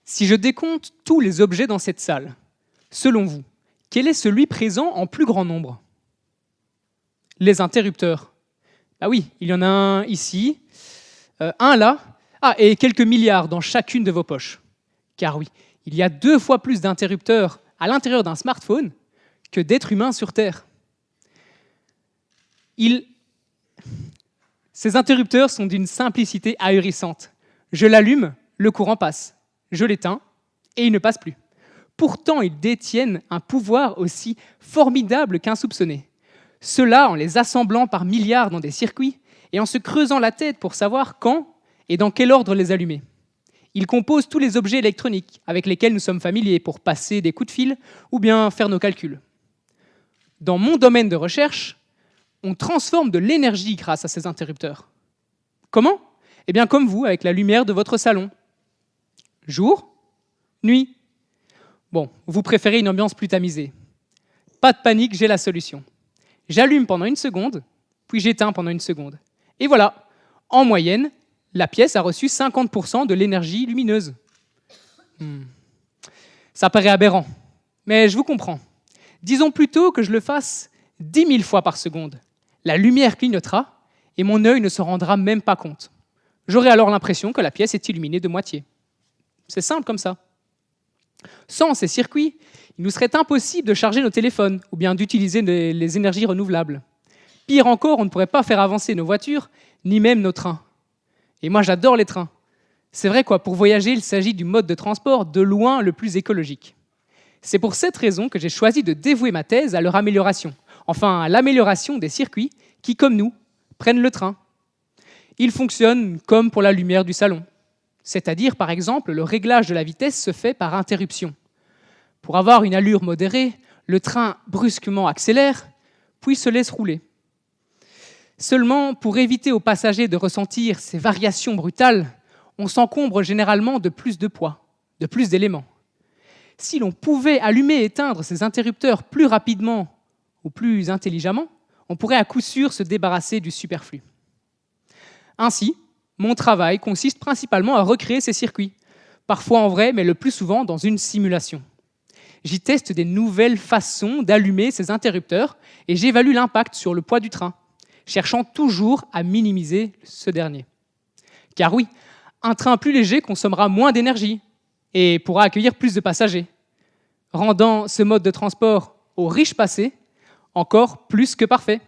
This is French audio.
Si je décompte tous les objets dans cette salle, selon vous, quel est celui présent en plus grand nombre? Les interrupteurs. Ah oui, il y en a un ici, un là, et quelques milliards dans chacune de vos poches. Car oui, il y a 2 fois plus d'interrupteurs à l'intérieur d'un smartphone que d'êtres humains sur Terre. Ces interrupteurs sont d'une simplicité ahurissante. Je l'allume, le courant passe. Je l'éteins, et il ne passe plus. Pourtant, ils détiennent un pouvoir aussi formidable qu'insoupçonné. Cela en les assemblant par milliards dans des circuits et en se creusant la tête pour savoir quand et dans quel ordre les allumer. Ils composent tous les objets électroniques avec lesquels nous sommes familiers pour passer des coups de fil ou bien faire nos calculs. Dans mon domaine de recherche, on transforme de l'énergie grâce à ces interrupteurs. Comment? Eh bien comme vous, avec la lumière de votre salon. Jour, nuit. Bon, vous préférez une ambiance plus tamisée. Pas de panique, j'ai la solution. J'allume pendant 1 seconde, puis j'éteins pendant 1 seconde. Et voilà, en moyenne, la pièce a reçu 50% de l'énergie lumineuse. Ça paraît aberrant, mais je vous comprends. Disons plutôt que je le fasse 10 000 fois par seconde. La lumière clignotera et mon œil ne se rendra même pas compte. J'aurai alors l'impression que la pièce est illuminée de moitié. C'est simple comme ça. Sans ces circuits, il nous serait impossible de charger nos téléphones ou bien d'utiliser les énergies renouvelables. Pire encore, on ne pourrait pas faire avancer nos voitures, ni même nos trains. Et moi, j'adore les trains. C'est vrai quoi, pour voyager, il s'agit du mode de transport de loin le plus écologique. C'est pour cette raison que j'ai choisi de dévouer ma thèse à leur amélioration, enfin à l'amélioration des circuits qui, comme nous, prennent le train. Ils fonctionnent comme pour la lumière du salon. C'est-à-dire, par exemple, le réglage de la vitesse se fait par interruption. Pour avoir une allure modérée, le train brusquement accélère, puis se laisse rouler. Seulement, pour éviter aux passagers de ressentir ces variations brutales, on s'encombre généralement de plus de poids, de plus d'éléments. Si l'on pouvait allumer et éteindre ces interrupteurs plus rapidement ou plus intelligemment, on pourrait à coup sûr se débarrasser du superflu. Ainsi, mon travail consiste principalement à recréer ces circuits, parfois en vrai, mais le plus souvent dans une simulation. J'y teste des nouvelles façons d'allumer ces interrupteurs et j'évalue l'impact sur le poids du train, cherchant toujours à minimiser ce dernier. Car oui, un train plus léger consommera moins d'énergie et pourra accueillir plus de passagers, rendant ce mode de transport au riche passé encore plus que parfait.